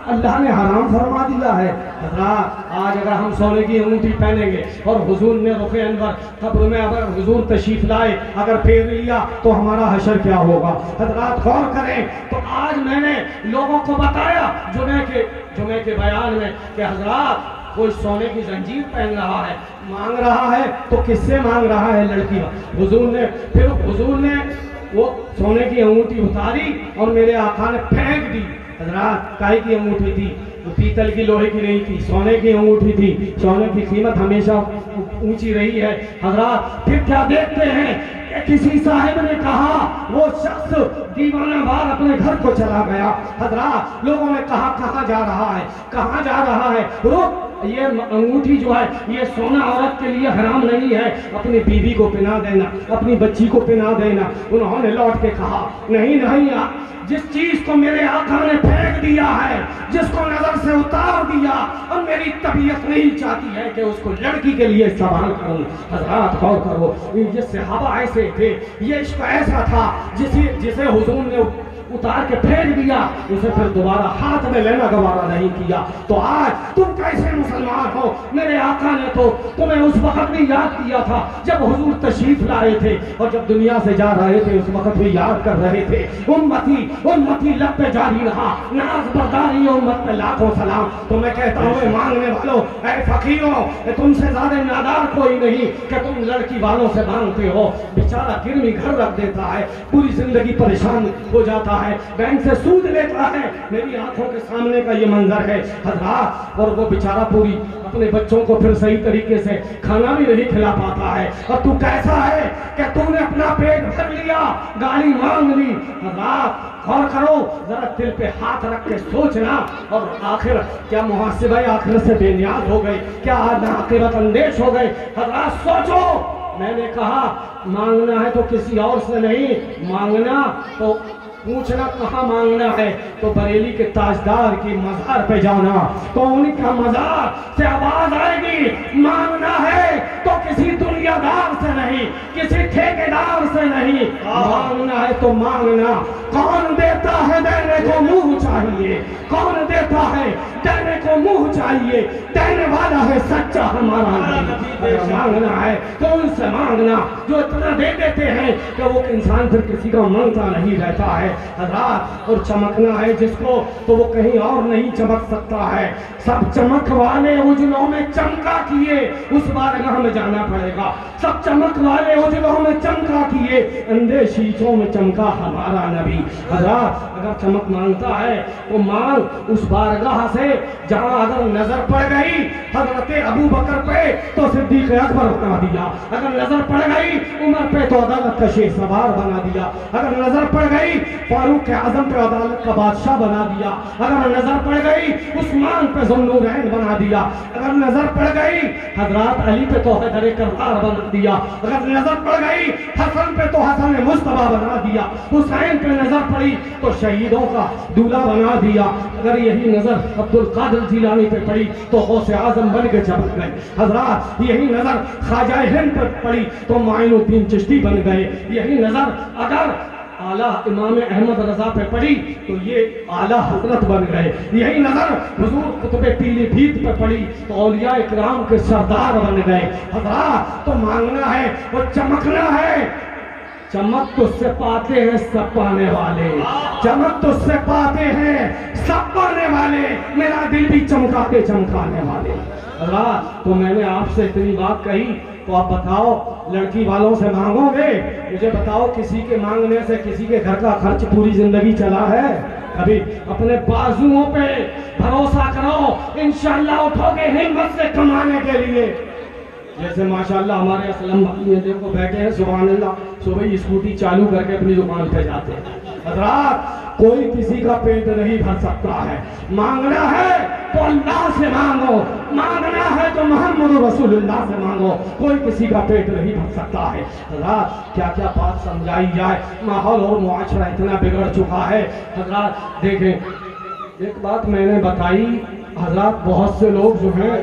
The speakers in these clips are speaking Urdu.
اللہ نے حرام فرما دیا ہے۔ حضرات آج اگر ہم سونے کی انگوٹھی پہنیں گے اور حضور نے رخ انور قبر میں اگر حضور تشریف لائے اگر پھیر لیا تو ہمارا حشر کیا ہوگا؟ حضرات غور کریں۔ تو آج میں نے لوگوں کو بتایا جمعے کے بیان میں کہ حضرات کوئی سونے کی زنجیر پہن رہا ہے، مانگ رہا ہے تو کس سے مانگ رہا ہے؟ لڑکی۔ حضور نے وہ سونے کی انگوٹھی اتاری اور میرے آقا نے پھینک دی۔ حضرات کائی کی انگوٹھی تھی؟ وہ پیتل کی لوہے کی نہیں تھی، سونے کی انگوٹھی تھی۔ سونے کی قیمت ہمیشہ اونچی رہی ہے۔ حضرات پھر کیا دیکھتے ہیں کہ کسی صاحب نے کہا، وہ شخص دیوانہ وار اپنے گھر کو چلا گیا۔ حضرات لوگوں نے کہا کہاں جا رہا ہے، کہاں جا رہا ہے؟ رک، یہ انگوٹھی جو ہے یہ سونا عورت کے لیے حرام نہیں ہے، اپنی بیوی کو پہنا دینا، اپنی بچی کو پہنا دینا۔ انہوں نے لوٹ کے کہا نہیں جس چیز کو میرے آقا نے پھینک دیا ہے، جس کو نظر سے اتار دیا، اور میری طبیعت نہیں چاہتی ہے کہ اس کو لڑکی کے لیے استعمال کروں۔ حضرات غور کرو، یہ صحابہ ایسے تھے، یہ عشق ایسا تھا جسے حضور نے اتار کے پھینک دیا، اسے پھر دوبارہ ہاتھ میں لینا گوارا نہیں کیا۔ تو آج تم کیسے مسلمان ہو؟ میرے آقا نے تو تمہیں اس وقت بھی یاد کیا تھا جب حضور تشریف لائے تھے، اور جب دنیا سے جا رہے تھے اس وقت بھی یاد کر رہے تھے۔ امتی لب پہ جاری رہا، ناز برداری امت پہ لاکھوں سلام۔ تو میں کہتا ہوں مانگنے والوں، اے فقیروں، تم سے زیادہ نادار کوئی نہیں کہ تم لڑکی والوں سے مانگتے ہو۔ بیچارہ گرمی گھر رکھ دیتا ہے، پوری زندگی پریشان ہو جاتا ہے، بینک سے سود لیتا ہے۔ میری آنکھوں کے سامنے کا یہ منظر ہے حضرات، اور وہ بیچارہ پوری اپنے بچوں کو پھر صحیح طریقے سے کھانا بھی نہیں کھلا پاتا ہے، اور تو کیسا ہے کہ تو نے اپنا پیٹ بھر لیا، گالی مانگ لی۔ حضرات غور کرو، ذرا دل پہ ہاتھ رکھ کے سوچنا، اور آخر کیا محاسبہ آخرت سے بے نیاز ہو گئے؟ کیا عاقبت اندیش ہو گئے؟ حضرات سوچو، میں نے کہا مانگنا ہے تو کسی اور سے نہیں مانگنا، تو پوچھنا کہاں مانگنا ہے تو بریلی کے تاجدار کی مزار پہ جانا، تو ان کا مزار سے آواز آئے گی مانگنا ہے تو کسی دنیا دار سے نہیں، کسی ٹھیکیدار سے نہیں، مانگنا ہے تو مانگنا۔ کون دیتا ہے دینے کو منہ چاہیے، کون دیتا ہے دینے کو منہ چاہیے، دینے والا ہے سچا ہمارا نبی۔ مانگنا ہے تو ان سے مانگنا جو اتنا دے دیتے ہیں کہ وہ انسان پھر کسی کا مانگتا نہیں رہتا ہے۔ حضرات اور چمکنا ہے جس کو تو وہ کہیں اور نہیں چمک سکتا ہے۔ سب چمک والے اجلوں میں چمکا کیے اس بارگاہ میں جانا پڑے گا، سب چمک والے اجلوں میں چمکا کیے اندھے شیشوں میں چمکا ہمارا نبی۔ حضرات اگر چمک مانگتا ہے تو مانگ اس بارگاہ سے جہاں اگر نظر پڑ گئی حضرت ابو بکر پہ تو صدیق اکبر بنا دیا، اگر نظر پڑ گئی عمر پہ تو عدالت کا شیخ سوار بنا دیا، اگر نظر پڑ گئی فاروق اعظم پہ عدالت کا بادشاہ بنا دیا، اگر نظر پڑ گئی عثمان پہ ذو النورین بنا دیا، اگر نظر پڑ گئی حضرات علی پہ تو حیدر کرار بنا دیا، اگر نظر پڑ گئی حسن پہ تو حسن مصطفیٰ بنا دیا، حسین پہ نظر پڑی تو شہیدوں کا دولہا بنا دیا، اگر یہی نظر عبد القادر جیلانی پہ پڑی تو غوث اعظم بن کے چمک گئے، حضرات یہی نظر خواجہ ہند پہ پڑی تو معین الدین چشتی بن گئے، یہی نظر اگر اعلیٰ امام احمد رضا پہ پڑی تو یہ اعلیٰ حضرت بن گئے، یہی نظر حضور قطب پیلی بھیت پہ پڑی تو اولیاء اکرام کے سردار بن گئے۔ حضرات تو مانگنا ہے وہ چمکنا ہے، چمک تو سے پاتے ہیں سب پانے والے، چمک تو سے پاتے ہیں سب پانے والے، میرا دل بھی چمکاتے چمکانے والے۔ حضرات تو میں نے آپ سے اتنی بات کہی تو آپ بتاؤ لڑکی والوں سے مانگو گے؟ مجھے بتاؤ کسی کے مانگنے سے کسی کے گھر کا خرچ پوری زندگی چلا ہے؟ کبھی اپنے بازوؤں پہ بھروسہ کرو، انشاءاللہ اٹھو گے ہمت سے کمانے کے لیے۔ جیسے ماشاءاللہ ہمارے اسلم بھائی دیکھو بیٹھے ہیں سبحان اللہ، صبح اسکوٹی چالو کر کے اپنی دکان پہ جاتے ہیں۔ حضرات کوئی کسی کا پیٹ نہیں بھر سکتا ہے، مانگنا ہے تو اللہ سے مانگو، مانگنا ہے تو محمد رسول اللہ سے مانگو، کوئی کسی کا پیٹ نہیں بھر سکتا ہے۔ حضرات کیا کیا بات سمجھائی جائے، ماحول اور معاشرہ اتنا بگڑ چکا ہے۔ حضرات دیکھیں ایک بات میں نے بتائی، حضرات بہت سے لوگ جو ہیں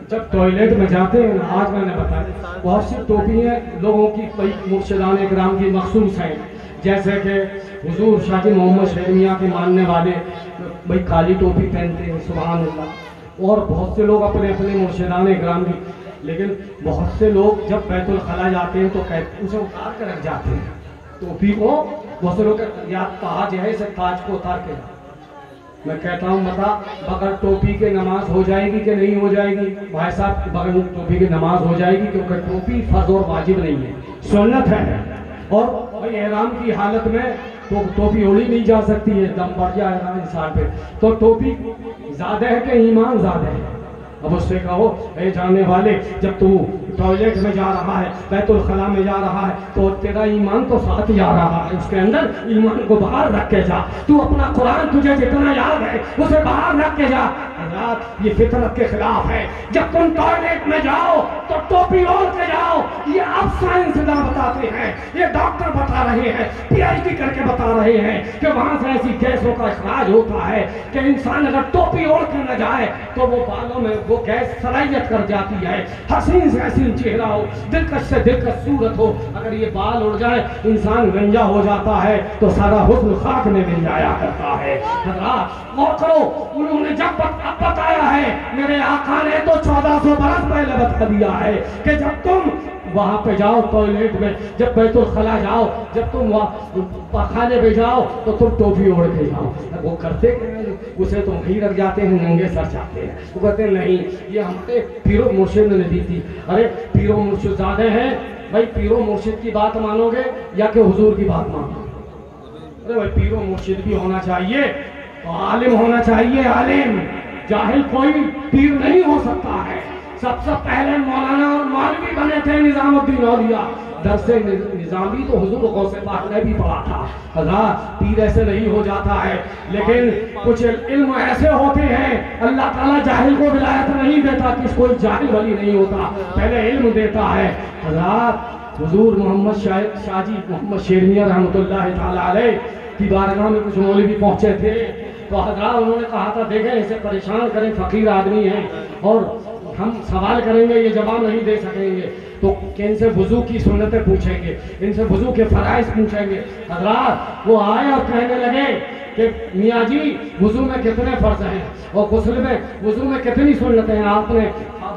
جب ٹوائلٹ میں جاتے ہیں، آج میں نے بتایا بہت سی ٹوپیاں لوگوں کی مرشدان اکرام کی مخصوص ہیں، جیسے کہ حضور شاہ جی محمد شیر میاں کے ماننے والے بھائی کالی ٹوپی پہنتے ہیں، سبحان اللہ، اور بہت سے لوگ اپنے اپنے مرشدان اکرام بھی، لیکن بہت سے لوگ جب بیت الخلا جاتے ہیں تو اسے اتار کے رکھ جاتے ہیں ٹوپی کو، بہت سے لوگ یا تاج ہے اسے تاج کو اتار کے رکھ۔ میں کہتا ہوں بتا بغیر ٹوپی کے نماز ہو جائے گی کہ نہیں ہو جائے گی؟ بھائی صاحب بغیر ٹوپی کے نماز ہو جائے گی، کیونکہ ٹوپی فرض اور واجب نہیں ہے، سنت ہے، اور بھائی احرام کی حالت میں تو ٹوپی اوڑی نہیں جا سکتی ہے، دم بڑھ جائے گا انسان پہ، تو ٹوپی زیادہ ہے کہ ایمان زیادہ ہے؟ اب اس سے کہو اے جانے والے، جب تو ٹوائلٹ میں جا رہا ہے، بیت الخلا میں جا رہا ہے، تو تیرا ایمان تو ساتھ جا رہا ہے، اس کے اندر ایمان کو باہر رکھ کے جا، تو اپنا قرآن تجھے جتنا یاد ہے اسے باہر رکھ کے جا۔ حضرات یہ فطرت کے خلاف ہے، جب تم ٹوائلٹ میں جاؤ تو ٹوپی اوڑھ کے جاؤ، یہ اب سائنسداں بتاتے ہیں، یہ ڈاکٹر بتا رہے ہیں، پی ایچ ڈی کر کے بتا رہے ہیں کہ وہاں سے ایسی گیسوں کا اخراج ہوتا ہے کہ انسان اگر ٹوپی اوڑھ کے نہ جائے تو وہ بالوں میں وہ گیس صلاحیت کر جاتی ہے، حسین سے حسین چہرہ ہو، دلکش سے دلکش صورت ہو، اگر یہ بال اڑ جائے انسان گنجا ہو جاتا ہے تو سارا حسن خاک میں مل جایا کرتا ہے۔ حضرات غور کرو، انہوں نے جب بتایا ہے، میرے آقا نے تو 1400 برس پہلے بتا دیا ہے کہ جب تم وہاں پہ جاؤ ٹوائلٹ میں، جب بیت الخلا جاؤ، جب تم پخانے پہ جاؤ تو تم ٹوپی اوڑھ کے جاؤ۔ وہ کرتے ہیں اسے تو وہیں رکھ جاتے ہیں، ننگے سر جاتے ہیں، وہ کہتے ہیں نہیں یہ ہمارے پیر و مرشد نے دی تھی۔ ارے پیر و مرشد زیادہ ہیں بھائی، پیر و مرشد کی بات مانو گے یا کہ حضور کی بات مانو گے؟ ارے بھائی پیر و مرشد بھی ہونا چاہیے تو عالم ہونا چاہیے، عالم، جاہل کوئی پیر نہیں ہو سکتا ہے۔ سب سے پہلے مولانا اور مولوی بنے تھے نظام الدین اولیاء، درس نظامی تو حضور غوث پاک نے بھی پڑھا تھا۔ حضرات پیر ایسے نہیں ہو جاتا ہے، لیکن کچھ علم ایسے ہوتے ہیں، اللہ تعالیٰ جاہل کو ولایت نہیں دیتا، کس کوئی جاہل ولی نہیں ہوتا، پہلے علم دیتا ہے۔ حضرات حضور محمد شاہ جی محمد شیر میاں رحمۃ اللہ تعالیٰ علیہ کی بارگاہ میں کچھ مولوی پہنچے تھے، تو حضرات انہوں نے کہا تھا دیکھیں اسے پریشان کریں، فقیر آدمی ہے اور ہم سوال کریں گے یہ جواب نہیں دے سکیں گے، تو کہ ان سے وضو کی سنتیں پوچھیں گے، ان سے وضو کے فرائض پوچھیں گے۔ حضرات وہ آئے اور کہنے لگے کہ میاں جی وضو میں کتنے فرض ہیں اور غسل میں وضو میں کتنی سنتیں ہیں؟ آپ نے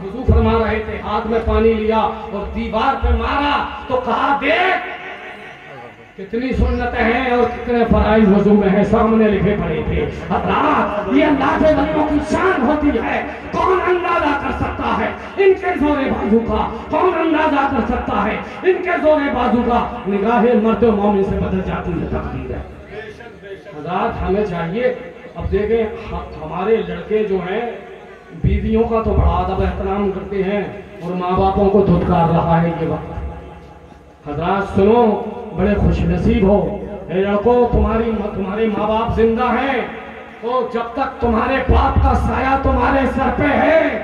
وضو فرما رہے تھے، ہاتھ میں پانی لیا اور دیوار پہ مارا تو کہا دیکھ کتنی سنتیں ہیں اور کتنے فرائض وضو میں ہیں، سامنے لکھے پڑے تھے۔ حضرات یہ اللہ کے ولیوں کی شان ہوتی ہے، کون اندازہ کر سکتا ہے ان کے زور بازو کا؟ کون اندازہ کر سکتا ہے ان کے زور بازو کا؟ نگاہ مرد و مومن سے بدل جاتی ہے تقدیر ہے۔ حضرات ہمیں چاہیے، اب دیکھیں ہمارے لڑکے جو ہیں بیویوں کا تو بڑا ادب احترام کرتے ہیں اور ماں باپوں کو دھتکار رہا ہے یہ وقت۔ حضرات سنو، بڑے خوش نصیب ہو اے لڑکو، تمہارے ماں باپ زندہ ہیں تو جب تک تمہارے باپ کا سایہ تمہارے سر پہ ہے،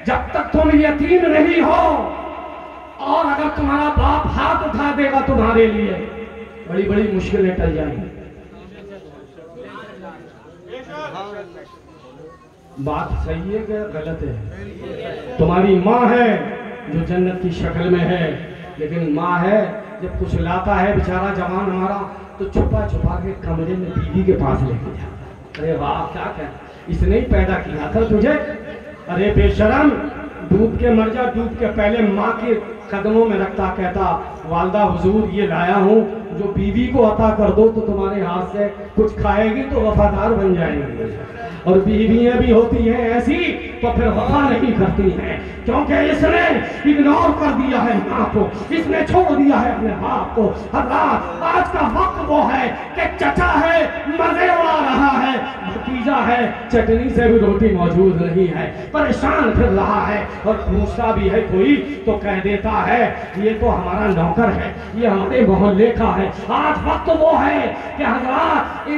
جب تک تم یتیم نہیں ہو، اور اگر تمہارا باپ ہاتھ اٹھا دے گا تمہارے لیے بڑی بڑی مشکلیں ٹل جائیں گی۔ بات صحیح ہے کہ غلط ہے؟ تمہاری ماں ہے جو جنت کی شکل میں ہے، لیکن ماں ہے جب کچھ لاتا ہے بیچارہ جوان ہمارا تو چھپا چھپا کے کمرے میں بیوی کے پاس لے کے جاتا ہے۔ ارے واہ کیا کہنا، اس نے ہی پیدا کیا تھا تجھے، ارے بے شرم، ڈوب کے مر جا، ڈوب کے پہلے ماں کے قدموں میں رکھتا، کہتا والدہ حضور یہ لایا ہوں، جو بیوی کو عطا کر دو تو تمہارے ہاتھ سے کچھ کھائے گی تو وفادار بن جائیں گی، اور بیویاں بھی ہوتی ہیں ایسی تو پھر وفا نہیں کرتی ہیں، کیونکہ اس نے اگنور کر دیا ہے ماں کو، اس نے چھوڑ دیا ہے اپنے باپ کو۔ حضرات آج کا وقت وہ ہے کہ چچا ہے مزے اڑا رہا ہے، بھتیجا ہے چٹنی سے بھی روٹی موجود نہیں ہے، پریشان پھر رہا ہے، اور پوچھتا بھی ہے کوئی تو کہہ دیتا ہے یہ تو ہمارا نوکر ہے، یہ ہمارے محلے کا ہے۔ آج وقت وہ ہے کہ حضرات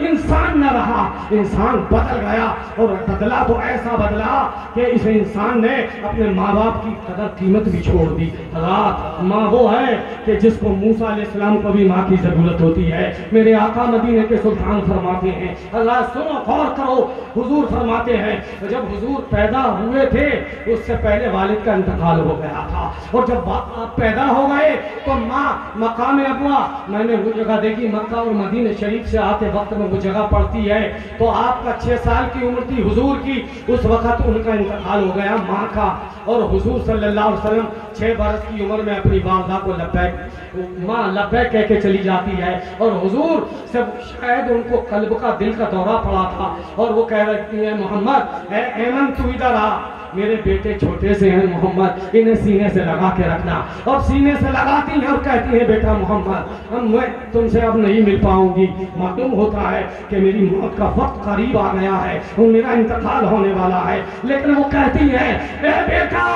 انسان نہ رہا، انسان بدل گیا، اور بدلا تو ایسا بدلا کہ اس انسان نے اپنے ماں باپ کی قدر قیمت بھی چھوڑ دی۔ حضرات ماں وہ ہے کہ جس کو موسیٰ علیہ السلام کو بھی ماں کی ضرورت ہوتی ہے۔ میرے آقا مدینے کے سلطان فرماتے ہیں، اللہ سنو غور کرو. حضور فرماتے ہیں جب حضور پیدا ہوئے تھے اس سے پہلے والد کا انتقال ہو گیا تھا, اور جب آپ پیدا ہو گئے تو ماں مقام ابوا, میں نے وہ جگہ دیکھی مکہ اور مدینہ شریف سے آتے وقت میں وہ جگہ پڑتی ہے, تو آپ کا 6 سال کی عمر تھی حضور کی, اس وقت ان کا انتقال ہو گیا ماں کا, اور حضور صلی اللہ علیہ وسلم 6 برس کی عمر میں اپنی والدہ کو لبیک ماں لبیک کہہ کے چلی جاتی ہے, اور حضور سے شاید ان کو قلب کا دل کا دورہ پڑا تھا, اور وہ کہہ رہی ہیں محمد اے ایمن تو ادھر آ, میرے بیٹے چھوٹے سے ہیں محمد, انہیں سینے سے لگا کے رکھنا, اور سینے سے لگاتی ہیں اور کہتی ہیں بیٹا محمد میں تم سے اب نہیں مل پاؤں گی, معلوم ہوتا ہے کہ میری موت کا وقت قریب آ گیا ہے اور میرا انتقال ہونے والا ہے, لیکن وہ کہتی ہے اے بیٹا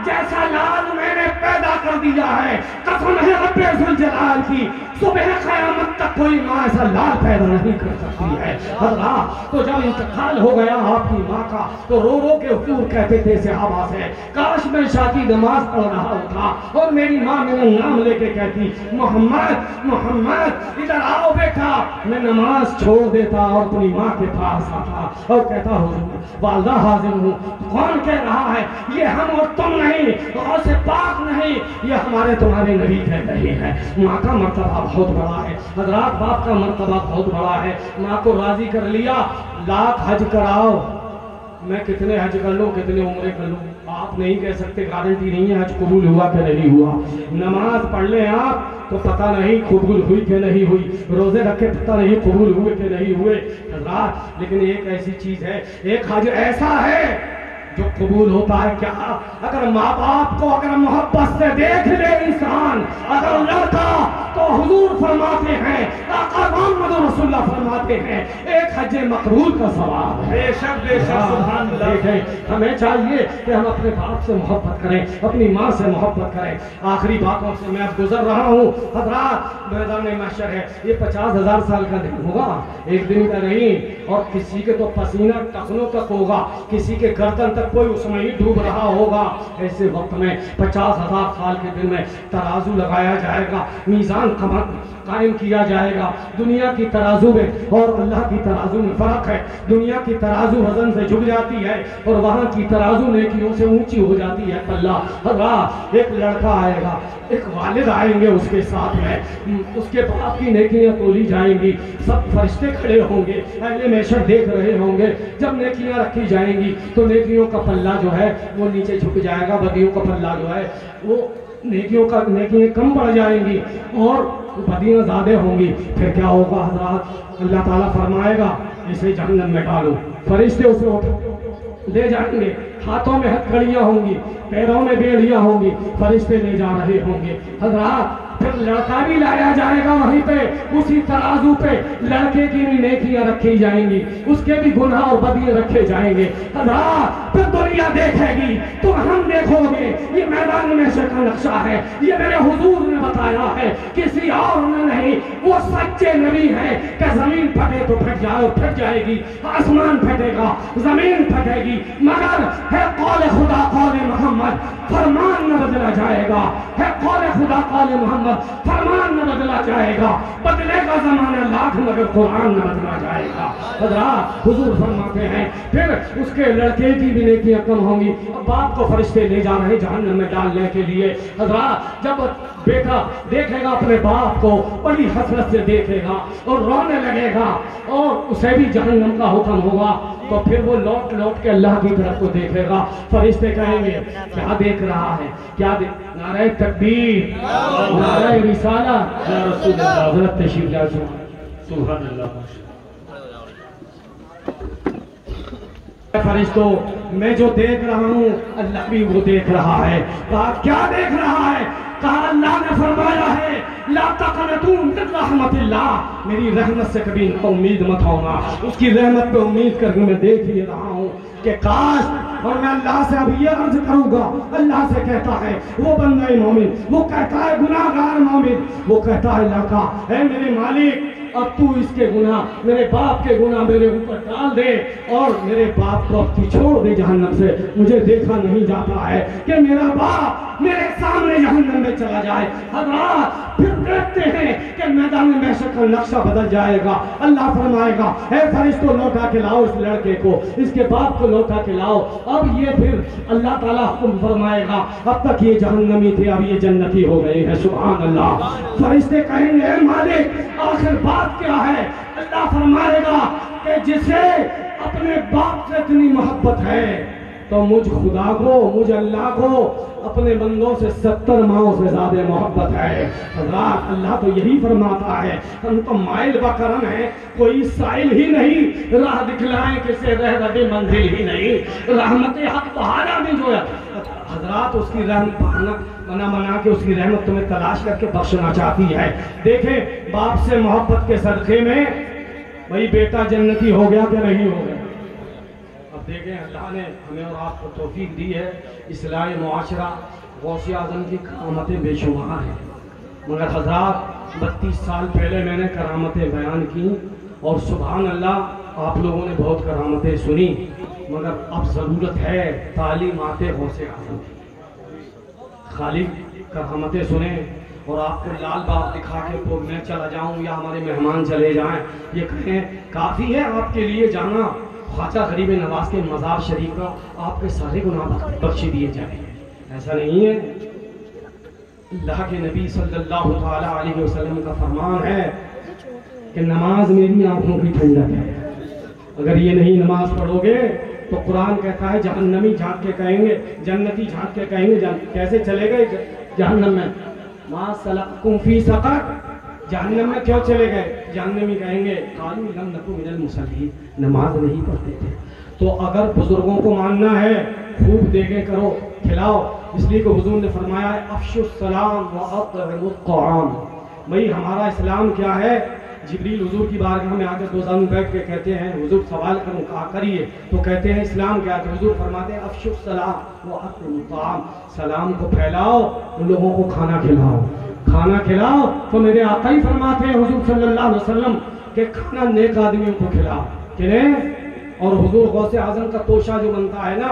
جیسا لال میں نے پیدا کر دیا ہے قسم ہے رب ذوالجلال کی, صبح قیامت تک کوئی ماں ایسا لال پیدا نہیں کر سکتی ہے. حضرات تو جب انتقال ہو گیا آپ کی ماں کا تو رو رو کے حضور کہتے تھے صحابہ سے کاش میں شاکی نماز پڑھ رہا ہوتا اور میری ماں میرا نام لے کے کہتی محمد محمد ادھر آؤ بیٹا, میں نماز چھوڑ دیتا اور اپنی ماں کے پاس آتا اور کہتا حضور والدہ حاضر ہوں. کون کہہ رہا ہے؟ یہ ہم اور تم نہیں, غوث پاک نہیں, یہ ہمارے تمہارے نبی کہہ رہے ہیں. ماں کا مرتبہ بہت بڑا ہے حضرات, باپ کا مرتبہ بہت بڑا ہے. ماں کو راضی کر لیا, لاکھ حج کراؤ, میں کتنے حج کر لوں کتنے عمرے کر لوں, آپ نہیں کہہ سکتے, گارنٹی نہیں ہے حج قبول ہوا کہ نہیں ہوا. نماز پڑھ لیں آپ تو پتہ نہیں قبول ہوئی کہ نہیں ہوئی, روزے رکھے پتہ نہیں قبول ہوئے کہ نہیں ہوئے حضرات. لیکن ایک ایسی چیز ہے, ایک حج ایسا ہے جو قبول ہوتا ہے. کیا اگر ماں باپ کو اگر محبت سے دیکھ لے انسان, اگر لڑکا تو حضور فرماتے ہیں, آقا محمد رسول اللہ فرماتے ہیں ایک حج مقبول کا ثواب ہے. بے شک سبحان اللہ. ہمیں چاہیے کہ ہم اپنے باپ سے محبت کریں, اپنی ماں سے محبت کریں. آخری باتوں سے میں اب گزر رہا ہوں حضرات, میدان محشر ہے, یہ 50,000 سال کا دن ہوگا, ایک دن کا نہیں, اور کسی کے تو پسینہ ٹخنوں تک ہوگا, کسی کے گردن تک کوئی اس میں ہی ڈوب رہا ہوگا. ایسے وقت میں 50,000 سال کے دن میں ترازو لگایا جائے گا, میزان قائم کیا جائے گا. دنیا کی ترازو میں اور اللہ کی ترازو میں فرق ہے. دنیا کی ترازو وزن سے جھک جاتی ہے اور وہاں کی ترازو نیکیوں سے اونچی ہو جاتی ہے پلہ. حضرات ایک لڑکا آئے گا, ایک والد آئیں گے اس کے ساتھ میں, اس کے باپ کی نیکیاں تولی جائیں گی, سب فرشتے کھڑے ہوں گے, اہل محشر دیکھ رہے ہوں گے. جب نیکیاں رکھی جائیں گی تو نیکیوں کا پلہ جو ہے وہ نیچے جھک جائے گا, بدیوں کا پلہ جو ہے وہ نیکیاں کم بڑھ جائیں گی اور بدیاں زیادہ ہوں گی. پھر کیا ہوگا حضرات؟ اللہ تعالیٰ فرمائے گا اسے جہنم میں ڈالو, فرشتے اسے لے جائیں گے, ہاتھوں میں ہتھکڑیاں ہوں گی, پیروں میں بیڑیاں ہوں گی, فرشتے لے جا رہے ہوں گے. حضرات پھر لڑکا بھی لایا جائے گا وہیں پہ, اسی ترازو پہ لڑکے کی بھی نیکیاں رکھی جائیں گی, اس کے بھی گناہ اور بدیاں رکھے جائیں گے. حضرات پھر دنیا دیکھے گی تو ہم دیکھو گے, یہ میدان محشر کا نقشہ ہے, یہ میرے حضور نے بتایا ہے, کسی اور نے نہیں. وہ سچے نبی ہیں کہ زمین پھٹے تو پھٹ جائے, پھٹ جائے گی, آسمان پھٹے گا, زمین پھٹے گی, مگر ہے قول خدا قول محمد, فرمان نہ بدلا جائے گا. ہے قول خدا قول محمد, فرمان نہ بدلا جائے گا. بدلے گا زمانہ لاکھ مگر قرآن نہ بدلا جائے گا. حضرات حضور فرماتے ہیں پھر اس کے لڑکے کی بھی نیکیاں کم ہوں گی. باپ کو فرشتے لے جا رہے جہنم میں ڈالنے کے لیے. حضرات جب بیٹا دیکھے گا اپنے باپ کو بڑی حسرت سے دیکھے گا اور رونے لگے گا اور اسے بھی جہنم کا حکم ہوگا, تو پھر وہ لوٹ لوٹ کے اللہ کی طرف کو دیکھے گا. فرشتے کہیں گے کیا دیکھ رہا ہے, کیا نعرہ تکبیر, نعرہ رسالہ, یا رسول اللہ. حضرت تشریف لائے. سبحان اللہ. فرشتوں میں جو دیکھ رہا ہوں اللہ بھی وہ دیکھ رہا ہے. کہا کیا دیکھ رہا ہے؟ کہا اللہ نے فرمایا ہے لا تقنطوا من رحمت اللہ, میری رحمت سے کبھی امید مت ہونا. اس کی رحمت پہ امید کر کے میں دیکھ ہی رہا ہوں کہ کاش, اور میں اللہ سے اب یہ عرض کروں گا. اللہ سے کہتا ہے وہ بندہ مومن, وہ کہتا ہے گناہگار مومن, وہ کہتا ہے لڑکا اے میرے مالک اب تو اس کے گناہ میرے باپ کے گناہ میرے اوپر ڈال دے اور میرے باپ کو اب تو چھوڑ دے جہنم سے. مجھے دیکھا نہیں جاتا ہے کہ میرا باپ میرے سامنے جہنم میں چلا جائے. حضرات پھر دیکھتے ہیں کہ میدان محشر کا نقشہ بدل جائے گا. اللہ فرمائے گا اے فرشتوں لوٹا کے لاؤ اس لڑکے کو, اس کے باپ کو لوٹا کے لاؤ. اب یہ پھر اللہ تعالیٰ حکم فرمائے گا, اب تک یہ جہنمی تھے اب یہ جنتی ہو گئے ہیں. سبحان اللہ. فرشتے کہیں گے اے مالک آخر بات کیا ہے؟ اللہ فرمائے گا کہ جسے اپنے باپ سے اتنی محبت ہے تو مجھ خدا کو, مجھ اللہ کو اپنے بندوں سے 70 ماؤں سے زیادہ محبت ہے. حضرات اللہ تو یہی فرماتا ہے ہم تو مائل بکرم ہیں, کوئی سائل ہی نہیں, راہ دکھلائیں کسے رہ ربے منزل ہی نہیں. رحمت حق بہانا بھی جو ہے حضرات اس کی رحمت بنا کے اس کی رحمت تمہیں تلاش کر کے بخشنا چاہتی ہے. دیکھیں باپ سے محبت کے صدقے میں بھائی بیٹا جنتی ہو گیا کہ نہیں ہو گیا. اب دیکھیں اللہ نے ہمیں اور آپ کو توفیق دی ہے, اصلاح معاشرہ غوث اعظم کی کرامتیں بے شمار ہیں. مگر حضرات 32 سال پہلے میں نے کرامتیں بیان کی اور سبحان اللہ آپ لوگوں نے بہت کرامتیں سنی, مگر اب ضرورت ہے تعلیمات غوث اعظم کی. خالی کرامتیں سنیں اور آپ کو لال باغ دکھا کے تو میں چلا جاؤں یا ہمارے مہمان چلے جائیں یہ کہیں کافی ہے آپ کے لیے جانا. خواجہ غریب نواز کے مزار شریف کا آپ کے سارے گناہ بخش دیے جائیں, ایسا نہیں ہے. اللہ کے نبی صلی اللہ تعالی علیہ وسلم کا فرمان ہے کہ نماز میری آنکھوں کی ٹھنڈک ہے. اگر یہ نہیں نماز پڑھو گے تو قرآن کہتا ہے جہنمی جھانک کے کہیں گے, جنتی جھانک کے کہیں گے کیسے چلے گئے جہنم میں, ما سلککم فی سقر, جہنم میں کیوں چلے گئے؟ جہنمی کہیں گے قالوا لم نکن من المصلین, نماز نہیں پڑھتے تھے. تو اگر بزرگوں کو ماننا ہے خوب دیکھیں کرو کھلاؤ, اس لیے کہ حضور نے فرمایا ہے افشوا السلام واطعموا الطعام. بھئی ہمارا اسلام کیا ہے؟ جبریل حضور کی بارگاہ میں آ کے دوزانوں میں بیٹھ کے کہتے ہیں حضور سوال کروں کہا کریے, تو کہتے ہیں اسلام کیا ہے؟ تو حضور فرماتے ہیں افشوا السلام واطعموا الطعام, سلام کو پھیلاؤ ان لوگوں کو کھانا کھلاؤ. کھانا کھلاؤ تو میرے آقا ہی فرماتے ہیں حضور صلی اللہ علیہ وسلم کہ کھانا نیک آدمیوں کو کھلاؤ کھلیں. اور حضور غوث اعظم کا توشہ جو بنتا ہے نا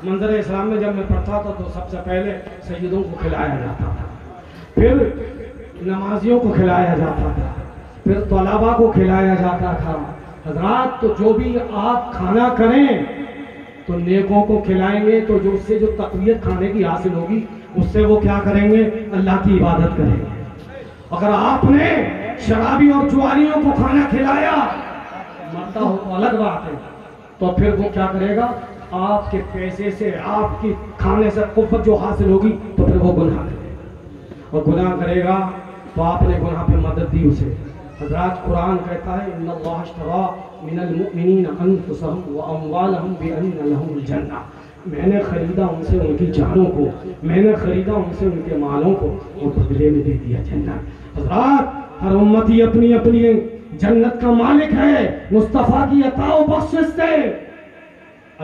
منظر اسلام میں جب میں پڑھتا تھا تو سب سے پہلے سیدوں کو کھلایا جاتا تھا, پھر نمازیوں کو کھلایا جاتا تھا, پھر طلباء کو کھلایا جاتا تھا. حضرات تو جو بھی آپ کھانا کریں تو نیکوں کو کھلائیں گے تو جو اس سے جو تقویت کھانے کی حاصل ہوگی اس سے وہ کیا کریں گے؟ اللہ کی عبادت کریں گے. اگر آپ نے شرابی اور جواریوں کو کھانا کھلایا مرتا ہو تو الگ بات ہے, تو پھر وہ کیا کرے گا؟ آپ کے پیسے سے آپ کی کھانے سے قوت جو حاصل ہوگی تو پھر وہ گناہ کرے گا, اور گناہ کرے گا تو آپ نے گناہ پہ مدد دی اسے. حضرات قرآن کہتا ہے ان اللہ اشترى من المؤمنین انفسهم واموالهم بان لهم الجنہ, میں نے خریدا ان سے ان کی جانوں کو, میں نے خریدا ان سے ان کے مالوں کو اور بدلے میں دے دیا جنت. حضرات ہر امتی اپنی اپنی جنت کا مالک ہے مصطفیٰ کی عطا و بخشش سے.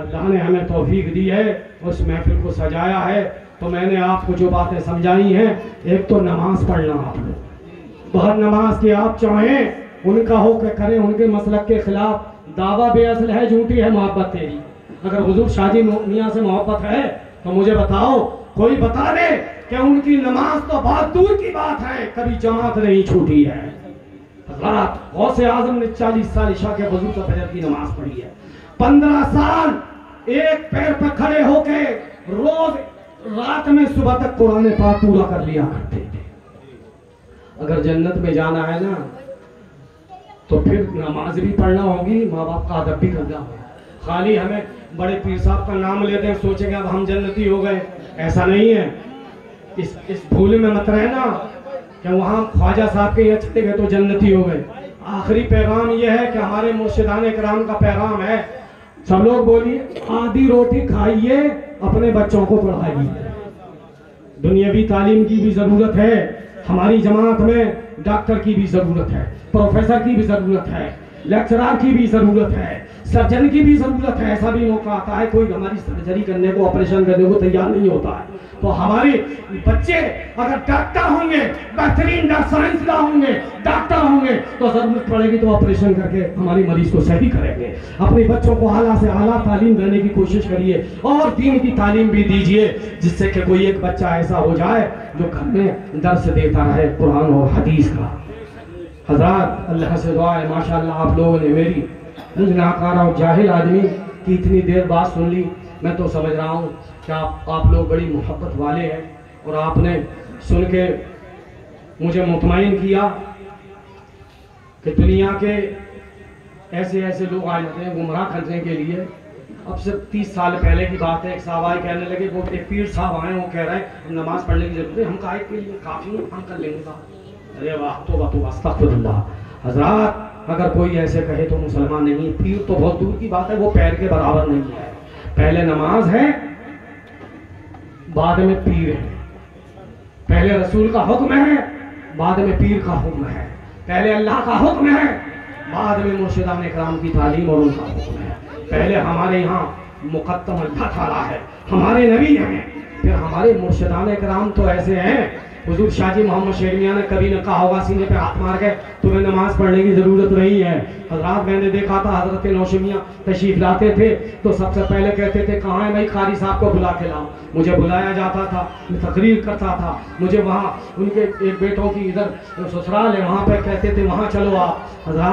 اللہ نے ہمیں توفیق دی ہے, اس محفل کو سجایا ہے, تو میں نے آپ کو جو باتیں سمجھائی ہیں, ایک تو نماز پڑھنا, آپ نے بہر نماز کی آپ چاہیں ان کا ہو کہ کریں, ان کے مسلک کے خلاف دعویٰ بے اصل ہے, جھوٹی ہے محبت تیری. اگر حضور شاہ جی میاں سے محبت ہے تو مجھے بتاؤ, کوئی بتا دے کہ ان کی نماز تو بہت دور کی بات ہے کبھی جماعت نہیں چھوٹی ہے. حضرات غوث اعظم نے 40 سال عشاء کے وضو سے فجر کی نماز پڑھی ہے, 15 سال ایک پیر پر کھڑے ہو کے روز رات میں صبح تک قرآن پاک پورا کر لیا کرتے تھے. اگر جنت میں جانا ہے نا تو پھر نماز بھی پڑھنا ہوگی, ماں باپ کا ادب بھی کرنا ہوگا. خالی ہمیں بڑے پیر صاحب کا نام لیتے ہیں سوچیں گے اب ہم جنتی ہو گئے, ایسا نہیں ہے. اس بھول میں مت رہنا کہ وہاں خواجہ صاحب کے یہ چلے گئے تو جنتی ہو گئے. آخری پیغام یہ ہے کہ ہمارے مرشدان کرام کا پیغام ہے, سب لوگ بولیے آدھی روٹی کھائیے اپنے بچوں کو پڑھائیے. دنیاوی تعلیم کی بھی ضرورت ہے, ہماری جماعت میں ڈاکٹر کی بھی ضرورت ہے, پروفیسر کی بھی ضرورت ہے, لیکچرار کی بھی ضرورت ہے، سرجن کی بھی ضرورت ہے. ایسا بھی موقع آتا ہے کوئی ہماری سرجری کرنے کو، آپریشن کرنے کو تیار نہیں ہوتا ہے، تو ہمارے بچے اگر ڈاکٹر ہوں گے، بہترین سائنسداں ہوں گے، ڈاکٹر ہوں گے، تو ضرورت پڑے گی تو آپریشن کر کے ہماری مریض کو صحیح کریں گے. اپنے بچوں کو اعلیٰ سے اعلیٰ تعلیم دینے کی کوشش کریے، اور دین کی تعلیم بھی دیجیے، جس سے کہ کوئی ایک بچہ ایسا ہو جائے جو گھر میں درس دیتا رہے قرآن اور حدیث کا. حضرات اللہ سے دعا ہے، ماشاءاللہ آپ لوگوں نے میری مجھ ناکارہ اور جاہل آدمی کی اتنی دیر بات سن لی. میں تو سمجھ رہا ہوں کہ آپ لوگ بڑی محبت والے ہیں، اور آپ نے سن کے مجھے مطمئن کیا کہ دنیا کے ایسے ایسے لوگ آ جاتے ہیں گمراہ کرنے کے لیے. اب سے 30 سال پہلے کی بات ہے، ایک صاحب آئے کہنے لگے، وہ ایک پیر صاحب آئے، وہ کہہ رہے ہیں نماز پڑھنے کی ضرورت ہے، ہم قائد کے لیے کافی ہم کر لیں گے. ارے واہ، توبہ توبہ استغفر اللہ. حضرات اگر کوئی ایسے کہے تو مسلمان نہیں. پیر تو بہت دور کی بات ہے، وہ پیر کے برابر نہیں ہے. پہلے نماز ہے، بعد میں پیر ہے. پہلے رسول کا حکم ہے، بعد میں پیر کا حکم ہے. پہلے اللہ کا حکم ہے، بعد میں مرشدان اکرام کی تعلیم اور ان کا حکم ہے. پہلے ہمارے یہاں مقدم اللہ تعالیٰ ہے، ہمارے نبی ہیں، پھر ہمارے مرشدان اکرام تو ایسے ہیں. حضور شاہ جی محمد شیر میاں نے کبھی نہ کہا ہوگا سینے پہ ہاتھ مار کے تمہیں نماز پڑھنے کی ضرورت نہیں ہے. حضرات میں نے دیکھا تھا حضرت نوشی میاں تشریف لاتے تھے تو سب سے پہلے کہتے تھے کہاں ہے بھائی قاری صاحب کو بلا کے لاؤ. مجھے بلایا جاتا تھا، میں تقریر کرتا تھا. مجھے وہاں ان کے ایک بیٹوں کی ادھر سسرال ہے، وہاں پہ کہتے تھے وہاں چلو آپ. حضرات